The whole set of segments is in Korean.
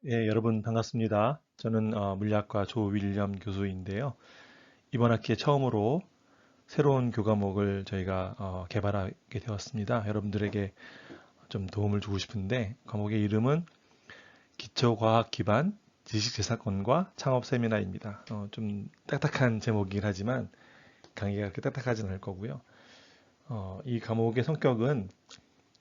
예, 여러분 반갑습니다. 저는 물리학과 조윌리엄 교수인데요. 이번 학기에 처음으로 새로운 교과목을 저희가 개발하게 되었습니다. 여러분들에게 좀 도움을 주고 싶은데 과목의 이름은 기초과학 기반 지식재산권과 창업 세미나입니다. 좀 딱딱한 제목이긴 하지만 강의가 그렇게 딱딱하진 않을 거고요. 이 과목의 성격은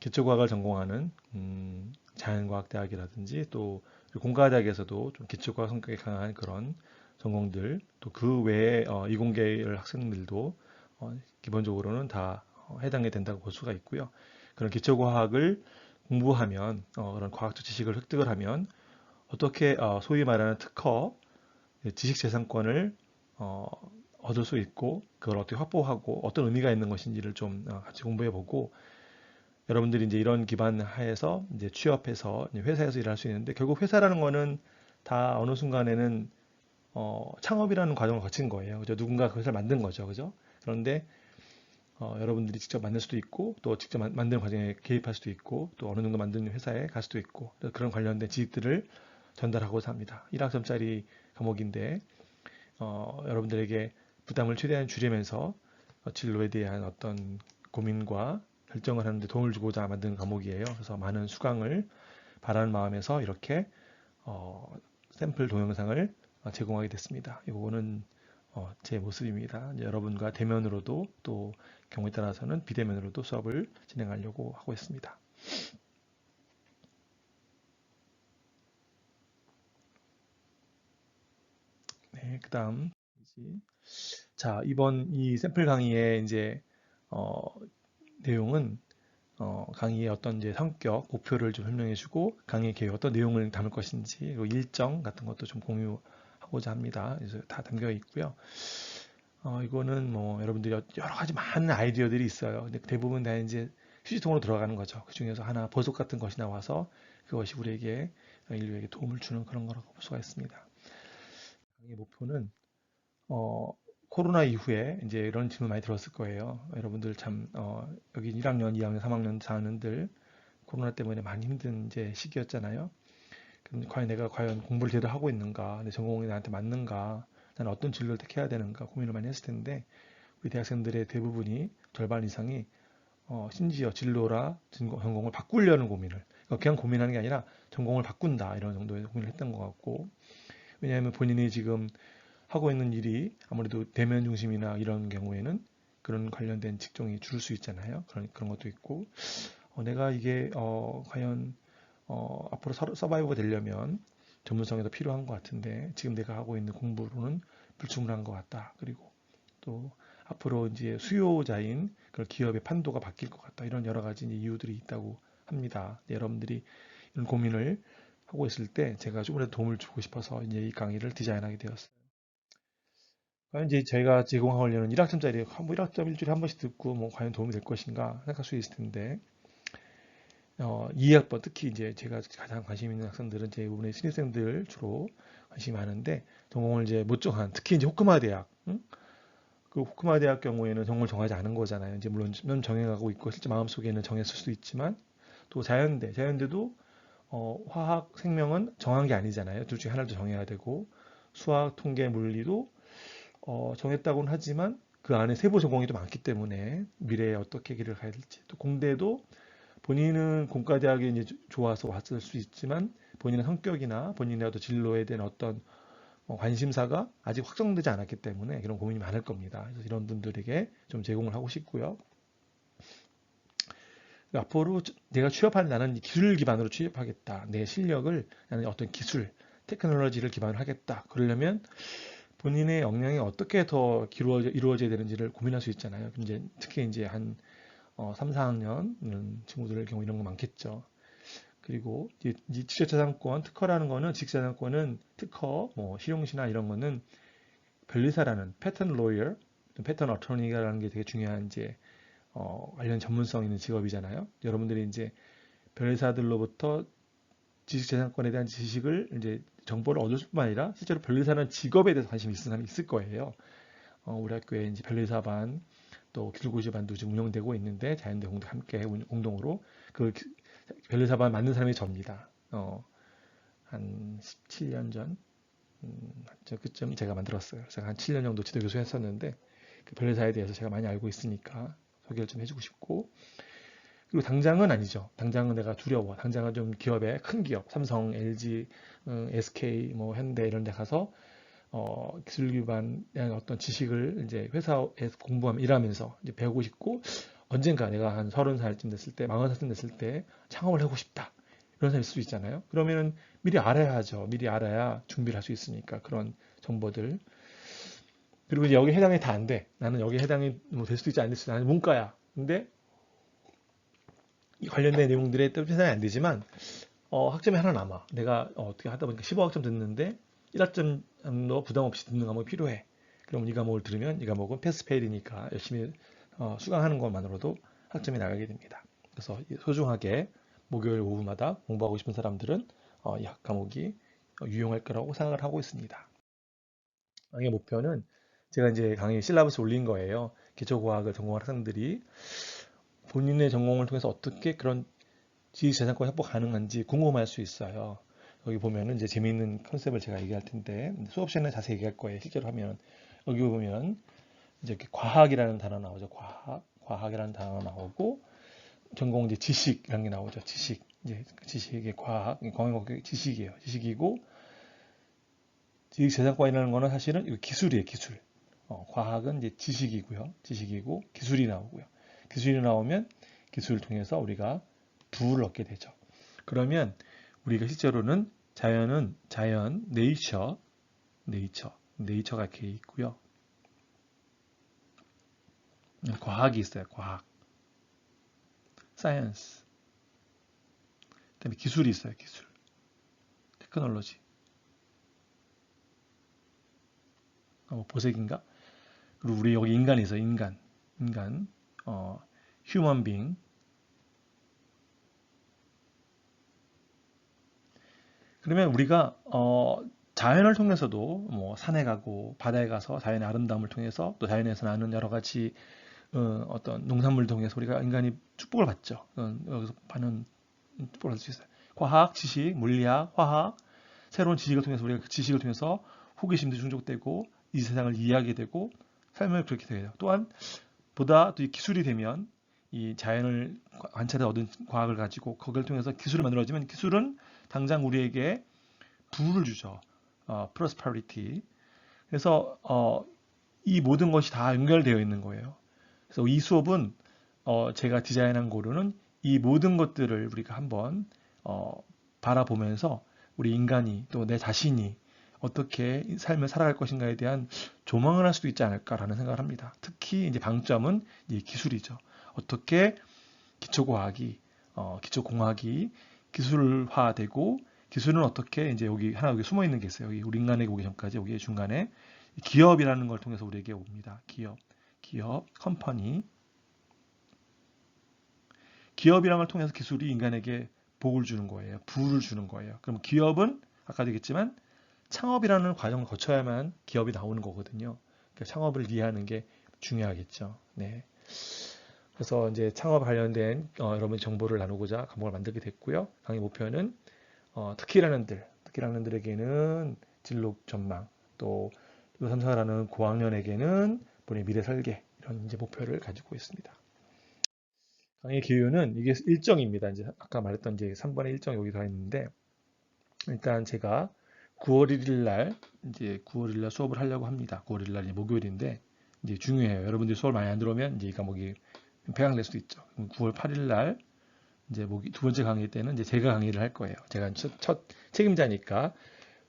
기초과학을 전공하는 자연과학대학이라든지 또 공과대학에서도 좀 기초과학 성격이 강한 그런 전공들 또 그 외에 이공계열 학생들도 기본적으로는 다 해당이 된다고 볼 수가 있고요. 그런 기초과학을 공부하면 그런 과학적 지식을 획득을 하면 어떻게 소위 말하는 특허, 지식재산권을 어, 얻을 수 있고 그걸 어떻게 확보하고 어떤 의미가 있는 것인지를 좀 같이 공부해 보고 여러분들이 이제 이런 기반 하에서 이제 취업해서 이제 회사에서 일할 수 있는데 결국 회사라는 거는 다 어느 순간에는 창업이라는 과정을 거친 거예요. 그죠? 누군가 그 회사를 만든 거죠. 그죠? 그런데 여러분들이 직접 만들 수도 있고 또 직접 만드는 과정에 개입할 수도 있고 또 어느 정도 만드는 회사에 갈 수도 있고 그런 관련된 지식들을 전달하고자 합니다. 1학점짜리 과목인데 여러분들에게 부담을 최대한 줄이면서 진로에 대한 어떤 고민과 결정을 하는데 도움을 주고자 만든 과목이에요. 그래서 많은 수강을 바라는 마음에서 이렇게 어, 샘플 동영상을 제공하게 됐습니다. 이거는 제 모습입니다. 이제 여러분과 대면으로도 또 경우에 따라서는 비대면으로도 수업을 진행하려고 하고 있습니다. 네, 그다음 자, 이번 이 샘플 강의의 이제 어, 내용은 강의의 어떤 이제 성격, 목표를 좀 설명해주고 강의 계획 어떤 내용을 담을 것인지 그리고 일정 같은 것도 좀 공유하고자 합니다. 그래서 다 담겨 있고요. 이거는 뭐 여러분들이 여러 가지 많은 아이디어들이 있어요. 근데 대부분 다 이제 휴지통으로 들어가는 거죠. 그 중에서 하나 보석 같은 것이 나와서 그것이 우리에게 인류에게 도움을 주는 그런 거라고 볼 수가 있습니다. 강의 목표는 어, 코로나 이후에 이제 이런 질문 많이 들었을 거예요. 여러분들 참 여기 1학년, 2학년, 3학년, 4학년들 코로나 때문에 많이 힘든 이제 시기였잖아요. 그럼 과연 내가 과연 공부를 제대로 하고 있는가, 내 전공이 나한테 맞는가, 나는 어떤 진로를 택해야 되는가 고민을 많이 했을 텐데 우리 대학생들의 대부분이 절반 이상이 심지어 진로라 전공을 바꾸려는 고민을 그러니까 그냥 고민하는 게 아니라 전공을 바꾼다 이런 정도의 고민을 했던 것 같고 왜냐하면 본인이 지금 하고 있는 일이 아무래도 대면 중심이나 이런 경우에는 그런 관련된 직종이 줄 수 있잖아요. 그런 것도 있고 내가 이게 과연 앞으로 서바이브가 되려면 전문성이 더 필요한 것 같은데 지금 내가 하고 있는 공부로는 불충분한 것 같다. 그리고 또 앞으로 이제 수요자인 그런 기업의 판도가 바뀔 것 같다. 이런 여러 가지 이유들이 있다고 합니다. 여러분들이 이런 고민을 하고 있을 때 제가 조금이라도 도움을 주고 싶어서 이제 이 강의를 디자인하게 되었어요. 과연 이제 저희가 제공하려는 1학점짜리 뭐 1학점 일주일에 한 번씩 듣고 뭐 과연 도움이 될 것인가 생각할 수 있을 텐데 2학번 특히 이제 제가 가장 관심 있는 학생들은 대부분의 신입생들 주로 관심이 많은데 전공을 이제 못 정한 특히 이제 호크마 대학 응? 그 호크마 대학 경우에는 전공을 정하지 않은 거잖아요. 이제 물론 정해가고 있고 실제 마음속에는 정했을 수도 있지만 또 자연대도 화학 생명은 정한 게 아니잖아요. 둘 중에 하나를 정해야 되고 수학, 통계, 물리도 정했다고는 하지만 그 안에 세부 전공이 또 많기 때문에 미래에 어떻게 길을 가야 될지 또 공대도 본인은 공과대학에 이제 좋아서 왔을 수 있지만 본인의 성격이나 본인의 어떤 진로에 대한 어떤 관심사가 아직 확정되지 않았기 때문에 그런 고민이 많을 겁니다. 그래서 이런 분들에게 좀 제공을 하고 싶고요. 앞으로 내가 취업하는 나는 기술 기반으로 취업하겠다. 내 실력을 나는 어떤 기술, 테크놀로지를 기반으로 하겠다. 그러려면 본인의 역량이 어떻게 더 이루어져야 되는지를 고민할 수 있잖아요. 이제 특히 이제 한 3, 4학년 친구들 경우 이런 거 많겠죠. 그리고 이 직접재산권 특허라는 거는 직접재산권은 특허, 뭐 실용시나 이런 거는 변리사라는 패턴 로이어, 패턴 어토니가라는 게 되게 중요한 이제 관련 전문성 있는 직업이잖아요. 여러분들이 이제 변리사들로부터 지식재산권에 대한 지식을 이제 정보를 얻을 뿐만 아니라 실제로 변리사는 직업에 대해서 관심이 있는 사람이 있을 거예요. 우리 학교에 이제 변리사반 또 기술고시반도 지금 운영되고 있는데 자연대 공대 함께 공동으로 그 변리사반 만든 사람이 접니다. 한 17년 전 그쯤 제가 만들었어요. 그래서 한 7년 정도 지도교수 했었는데 그 변리사에 대해서 제가 많이 알고 있으니까 소개를 좀 해주고 싶고, 그리고 당장은 아니죠. 당장은 내가 두려워. 당장은 좀 기업에 큰 기업, 삼성, LG, SK, 뭐 현대 이런 데 가서 기술 기반의 어떤 지식을 이제 회사에서 공부하면 일하면서 이제 배우고 싶고, 언젠가 내가 한 30살쯤 됐을 때, 40살쯤 됐을 때 창업을 하고 싶다. 이런 사람이 있을 수 있잖아요. 그러면은 미리 알아야죠. 미리 알아야 준비를 할 수 있으니까 그런 정보들. 그리고 이제 여기 해당이 다 안 돼. 나는 여기 해당이 뭐 될 수도 있지 안 될 수도 있지. 나는 문과야. 근데 이 관련된 내용들에 또 해당이 안 되지만 학점이 하나 남아. 내가 어떻게 하다 보니까 15학점 듣는데 1학점도 부담 없이 듣는 과목이 필요해. 그럼 이 과목을 들으면 이 과목은 패스페일이니까 열심히 수강하는 것만으로도 학점이 나가게 됩니다. 그래서 소중하게 목요일 오후마다 공부하고 싶은 사람들은 이 과목이 유용할 거라고 생각을 하고 있습니다. 강의 목표는 제가 이제 강의 실라버스 올린 거예요. 기초과학을 전공한 학생들이 본인의 전공을 통해서 어떻게 그런 지식재산권 확보 가능한지 궁금할 수 있어요. 여기 보면은 이제 재미있는 컨셉을 제가 얘기할 텐데 수업 시간에 자세히 얘기할 거예요. 실제로 하면 여기 보면 이제 이렇게 과학이라는 단어 나오죠. 과학이라는 단어 나오고 전공 이제 지식이라는 게 나오죠. 지식 이제 지식의 과학, 과학 지식이에요. 지식이고 지식재산권이라는 거는 사실은 이거 기술이에요. 기술. 과학은 이제 지식이고 기술이 나오고요. 기술이 나오면 기술을 통해서 우리가 부를 얻게 되죠. 그러면 우리가 실제로는 자연, 네이처가 이렇게 있고요. 과학이 있어요. 과학, 사이언스. 그다음에 기술이 있어요. 기술, 테크놀로지. 보색인가? 그리고 우리 여기 인간이 있어요. 인간, human being. 그러면 우리가 자연을 통해서도 뭐 산에 가고 바다에 가서 자연의 아름다움을 통해서 또 자연에서 나는 여러 가지 어떤 농산물을 통해서 우리가 인간이 축복을 받죠. 여기서 받는 축복을 받을 수 있어요. 과학, 지식, 물리학, 화학, 새로운 지식을 통해서 우리가 그 지식을 통해서 호기심도 충족되고 이 세상을 이해하게 되고 삶을 그렇게 돼요. 또한 보다 또 이 기술이 되면 이 자연을 관찰해 얻은 과학을 가지고 그걸 통해서 기술을 만들어지면 기술은 당장 우리에게 부를 주죠. prosperity. 그래서 이 모든 것이 다 연결되어 있는 거예요. 그래서 이 수업은 제가 디자인한 거로는 이 모든 것들을 우리가 한번 바라보면서 우리 인간이 또 내 자신이 어떻게 삶을 살아갈 것인가에 대한 조망을 할 수도 있지 않을까라는 생각을 합니다. 특히 이제 방점은 이 기술이죠. 어떻게 기초공학이 기술화되고 기술은 어떻게 이제 여기 숨어 있는 게 있어요. 여기 우리 인간에게 오기 전까지 여기 중간에 기업이라는 걸 통해서 우리에게 옵니다. 기업, 컴퍼니. 기업이라는 걸 통해서 기술이 인간에게 복을 주는 거예요. 부를 주는 거예요. 그럼 기업은 아까도 얘기했지만 창업이라는 과정을 거쳐야만 기업이 나오는 거거든요. 그러니까 창업을 이해하는 게 중요하겠죠. 네. 그래서 이제 창업 관련된 여러분 정보를 나누고자 과목을 만들게 됐고요. 강의 목표는 특기라는들에게는 진로 전망, 또 삼성하라는 고학년에게는 본인의 미래 설계 이런 이제 목표를 가지고 있습니다. 강의 기후는 이게 일정입니다. 이제 아까 말했던 이제 3번의 일정 여기 가 있는데 일단 제가 9월 1일 날 이제 9월 1일 날 수업을 하려고 합니다. 9월 1일 날 목요일인데 이제 중요해요. 여러분들이 수업을 많이 안 들어오면 이제 이 과목이 폐강될 수도 있죠. 9월 8일 날 이제 두 번째 강의 때는 이제 제가 강의를 할 거예요. 제가 첫 책임자니까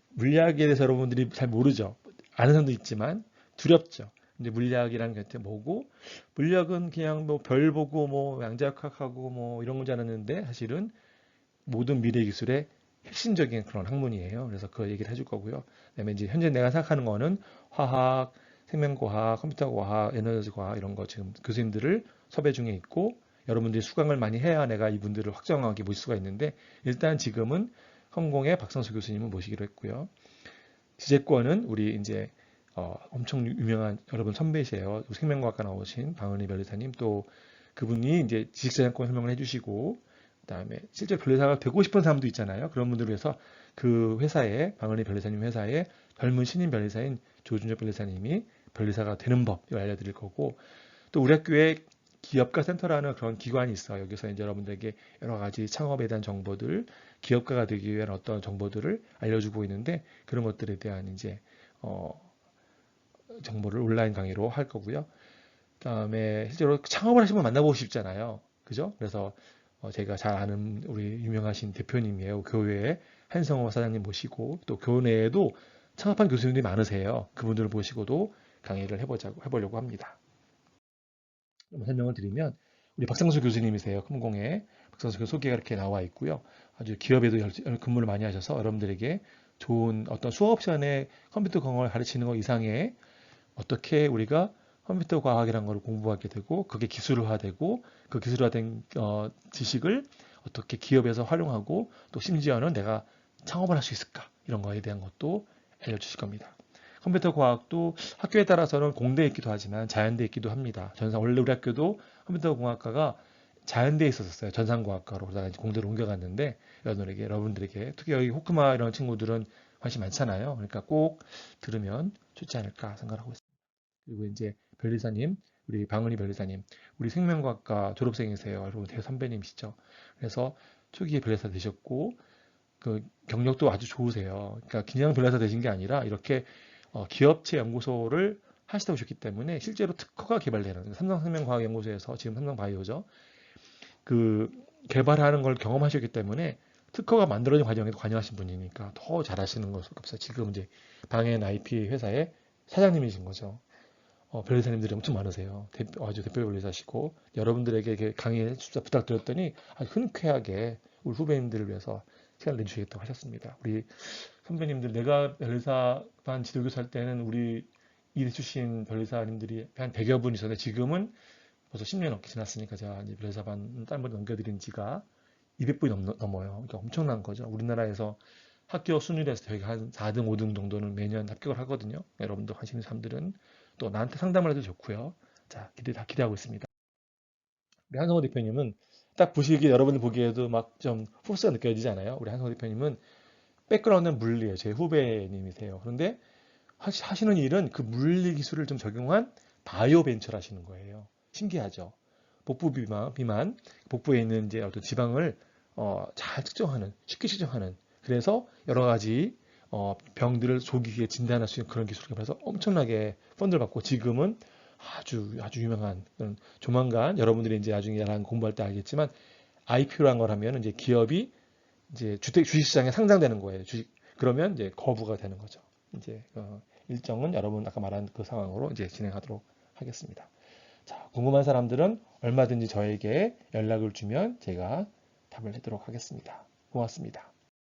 물리학에 대해서 여러분들이 잘 모르죠. 아는 사람도 있지만 두렵죠. 근데 물리학이라는 게 뭐고 물리학은 그냥 뭐 별 보고 뭐 양자역학하고 뭐 이런 건줄 알았는데 사실은 모든 미래 기술의 핵심적인 그런 학문이에요. 그래서 그 얘기를 해줄 거고요. 그다음에 이제 현재 내가 생각하는 거는 화학, 생명과학, 컴퓨터과학, 에너지과학 이런 거 지금 교수님들을 섭외 중에 있고 여러분들이 수강을 많이 해야 내가 이분들을 확정하게 모실 수가 있는데 일단 지금은 성공의 박성수 교수님을 모시기로 했고요. 지재권은 우리 이제 엄청 유명한 여러분 선배이세요. 생명과학과 나오신 방은희 변리사님 또 그분이 이제 지식재산권 설명을 해주시고 그다음에 실제 변리사가 되고 싶은 사람도 있잖아요. 그런 분들을 위해서 그 회사에 방은희 변리사님 회사에 젊은 신임 변리사인 조준혁 변리사님이 변리사가 되는 법을 알려드릴 거고 또 우리 학교에 기업가 센터라는 그런 기관이 있어요. 여기서 이제 여러분들에게 여러 가지 창업에 대한 정보들, 기업가가 되기 위한 어떤 정보들을 알려주고 있는데 그런 것들에 대한 이제 어, 정보를 온라인 강의로 할 거고요. 그다음에 실제로 창업을 하시면 만나보고 싶잖아요. 그죠? 그래서 제가 잘 아는 우리 유명하신 대표님이에요. 교회에 한성호 사장님 모시고 또 교내에도 창업한 교수님들이 많으세요. 그분들을 모시고도 강의를 해보려고 합니다. 설명을 드리면 우리 박상수 교수님이세요. 컴공에 박상수 교수 소개가 이렇게 나와 있고요. 아주 기업에도 근무를 많이 하셔서 여러분들에게 좋은 어떤 수업 시간에 컴퓨터 공학을 가르치는 것 이상의 어떻게 우리가 컴퓨터 과학이라는 걸 공부하게 되고 그게 기술화되고 그 기술화된 지식을 어떻게 기업에서 활용하고 또 심지어는 내가 창업을 할 수 있을까 이런 거에 대한 것도 알려주실 겁니다. 컴퓨터 과학도 학교에 따라서는 공대에 있기도 하지만 자연대에 있기도 합니다. 원래 우리 학교도 컴퓨터 공학과가 자연대에 있었어요. 전산과학과로. 그러다가 이제 공대로 옮겨갔는데 여러분들에게 특히 여기 호크마 이런 친구들은 관심 많잖아요. 그러니까 꼭 들으면 좋지 않을까 생각하고 있습니다. 그리고 이제 변리사님, 우리 방은희 변리사님, 우리 생명과학과 졸업생이세요. 여러분 대선배님이시죠. 그래서 초기에 변리사 되셨고 그 경력도 아주 좋으세요. 그러니까 그냥 변리사 되신 게 아니라 이렇게 기업체 연구소를 하시다 오셨기 때문에 실제로 특허가 개발되는 삼성생명과학연구소에서 지금 삼성바이오죠. 그 개발하는 걸 경험하셨기 때문에 특허가 만들어진 과정에도 관여하신 분이니까 더 잘하시는 것으로 없어요. 지금 이제 방엔 IP 회사의 사장님이신 거죠. 변리사님들이 엄청 많으세요. 아주 대표 변리사시고 여러분들에게 이렇게 강의 진짜 부탁드렸더니 아주 흔쾌하게 우리 후배님들을 위해서 시간을 내주시겠다고 하셨습니다. 우리 선배님들 내가 변리사반 지도교수 할 때는 우리 일 출신 변리사님들이 한 100여 분 있었는데 지금은 벌써 10년 넘게 지났으니까 제가 이제 변리사반 딴 분 넘겨드린 지가 200분이 넘어요. 그러니까 엄청난 거죠. 우리나라에서 학교 순위에서 저희가 한 4등, 5등 정도는 매년 합격을 하거든요. 여러분들 관심 있는 사람들은 또 나한테 상담을 해도 좋고요. 자, 다 기대하고 있습니다. 우리 한성호 대표님은 딱 보시기에 여러분들 보기에도 막 좀 포스가 느껴지지 않아요? 우리 한성호 대표님은 백그라운드는 물리예요. 제 후배님이세요. 그런데 하시는 일은 그 물리 기술을 좀 적용한 바이오 벤처를 하시는 거예요. 신기하죠? 복부 비만, 복부에 있는 이제 어떤 지방을 잘 측정하는, 쉽게 측정하는, 그래서 여러 가지 병들을 조기에 진단할 수 있는 그런 기술을 개발해서 엄청나게 펀드를 받고 지금은 아주 유명한 조만간 여러분들이 이제 나중에 나랑 공부할 때 알겠지만 IPO라는 걸 하면 이제 기업이 이제 주식시장에 상장되는 거예요. 그러면 이제 거부가 되는 거죠. 이제 일정은 여러분 아까 말한 그 상황으로 이제 진행하도록 하겠습니다. 자, 궁금한 사람들은 얼마든지 저에게 연락을 주면 제가 답을 하도록 하겠습니다. 고맙습니다.